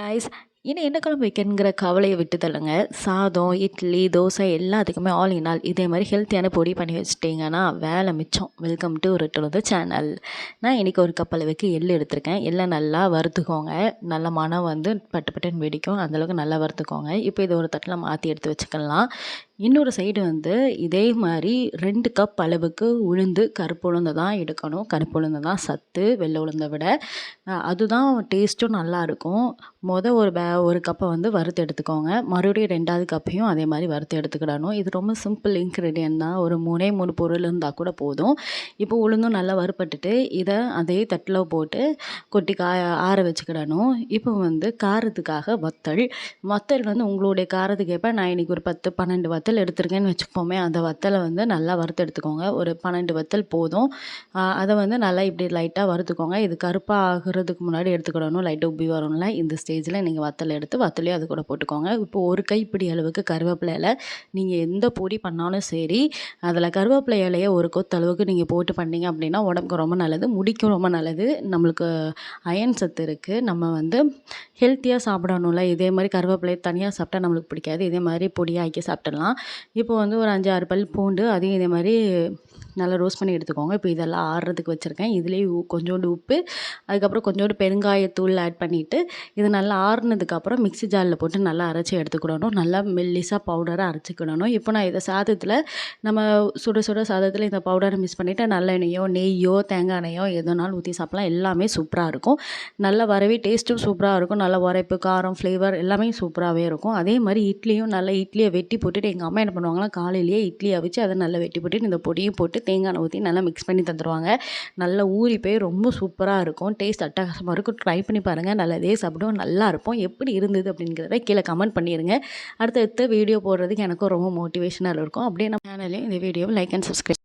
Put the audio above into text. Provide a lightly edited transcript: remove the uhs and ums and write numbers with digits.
Guys, இனி என்ன குழம்பு வைக்கணுங்கிற கவலையை விட்டு தள்ளுங்க. சாதம், இட்லி, தோசை எல்லாத்துக்குமே ஆல் இன் ஆல் இதே மாதிரி ஹெல்த்தியான பொடி பண்ணி வச்சுட்டிங்கன்னா வேலை மிச்சம். Welcome to return to channel. நான் இன்றைக்கி ஒரு கப் அளவுக்கு எள் எடுத்திருக்கேன். எள்ளை நல்லா வறுத்துக்கோங்க. நல்ல மனம் வந்து பட்டு பட்டுன்னு வெடிக்கும். அந்தளவுக்கு நல்லா வறுத்துக்கோங்க. இப்போ இதை ஒரு தட்டில் மாற்றி எடுத்து வச்சுக்கலாம். இன்னொரு சைடு வந்து இதே மாதிரி 2 கப் அளவுக்கு உளுந்து, கருப்பு உளுந்து தான் எடுக்கணும். கருப்பு உளுந்து தான் சத்து வெள்ளை உளுந்தை விட. அதுதான் டேஸ்ட்டும் நல்லாயிருக்கும். ஒரு கப்பை வந்து வறுத்து எடுத்துக்கோங்க. மறுபடியும் 2வது கப்பையும் அதே மாதிரி வறுத்து எடுத்துக்கிடணும். இது ரொம்ப சிம்பிள் இன்க்ரீடியன்ட் தான். ஒரு 3 பொருள் இருந்தால் கூட போதும். இப்போ உளுந்தும் நல்லா வறுப்பட்டுட்டு இதை அதே தட்டில் போட்டு கொட்டி ஆற வச்சுக்கிடணும். இப்போ வந்து காரத்துக்காக வத்தல் வந்து உங்களுடைய காரத்துக்கு ஏற்ப நான் இன்றைக்கி ஒரு 10-12 வத்தல் எடுத்திருக்கேன்னு வச்சுக்கோமே. அந்த வத்தலை வந்து நல்லா வறுத்து எடுத்துக்கோங்க. ஒரு 12 வத்தல் போதும். அதை வந்து நல்லா இப்படி லைட்டாக வறுத்துக்கோங்க. இது கருப்பாக ஆகிறதுக்கு முன்னாடி எடுத்துக்கிடணும். லைட்டாக உப்பி வரும்ல, இந்த ஸ்டேஜில் நீங்கள் வத்தலை எடுத்து வத்தலையும் அது கூட போட்டுக்கோங்க. இப்போ ஒரு கைப்பிடி அளவுக்கு கருவேப்பிலை இலை. நீங்கள் எந்த பொடி பண்ணாலும் சரி, அதில் கருவேப்பிலை இலையை ஒரு கொத்து அளவுக்கு நீங்கள் போட்டு பண்ணீங்க அப்படின்னா உடம்புக்கு ரொம்ப நல்லது, முடிக்கும் ரொம்ப நல்லது. நம்மளுக்கு அயன் சத்து இருக்குது. நம்ம வந்து ஹெல்த்தியாக சாப்பிடணும்ல. இதே மாதிரி கருவேப்பிலையை தனியாக சாப்பிட்டா நம்மளுக்கு பிடிக்காது. இதே மாதிரி பொடியாக்கி சாப்பிட்டுடலாம். இப்போ வந்து ஒரு 5-6 பல் பூண்டு, அதையும் இதே மாதிரி நல்லா ரோஸ்ட் பண்ணி எடுத்துக்கோங்க. இப்போ இதெல்லாம் ஆறுறதுக்கு வச்சுருக்கேன். இதுலேயே கொஞ்சோண்டு உப்பு, அதுக்கப்புறம் கொஞ்சோண்டு பெருங்காயத்தூள் ஆட் பண்ணிவிட்டு இது நல்லா ஆறுனதுக்கப்புறம் மிக்ஸி ஜாரில் போட்டு நல்லா அரைச்சி எடுத்துக்கிடணும். நல்லா மெல்லிசாக பவுடராக அரைச்சிக்கிடணும். இப்போ நான் இதை சாதத்தில் நம்ம சுட சுட சாதத்தில் இந்த பவுடரை மிக்ஸ் பண்ணிவிட்டு நல்லெண்ணெயோ நெய்யோ தேங்காய் எண்ணெயோ எதுனாலும் ஊற்றி சாப்பிட்லாம். எல்லாமே சூப்பராக இருக்கும். நல்லா வரவே டேஸ்ட்டும் சூப்பராக இருக்கும். நல்லா உரைப்பு, காரம், ஃப்ளேவர் எல்லாமே சூப்பராகவே இருக்கும். அதே மாதிரி நல்லா இட்லியை வெட்டி போட்டுட்டு எங்கள் அம்மா என்ன பண்ணுவாங்கன்னா, காலையிலேயே இட்லியை அவிச்சு அதை நல்லா வெட்டி போட்டுட்டு இந்த பொடியும் போட்டு தேங்காய் எண்ணெய் ஊற்றி நல்லா மிக்ஸ் பண்ணி தந்துடுவாங்க. நல்லா ஊறி போய் ரொம்ப சூப்பராக இருக்கும். டேஸ்ட் அட்டகாசமாக இருக்கும். ட்ரை பண்ணி பாருங்கள். நல்லதே சாப்பிடுவோம். நல்லா இருப்போம். எப்படி இருந்தது அப்படிங்கிறத கீழே கமெண்ட் பண்ணிடுங்க. அடுத்தடுத்த வீடியோ போடுறதுக்கு எனக்கும் ரொம்ப மோட்டிவேஷனாக இருக்கும். அப்படியே நம்ம சேனலையும் இந்த வீடியோவை லைக் அண்ட் சப்ஸ்கிரைப்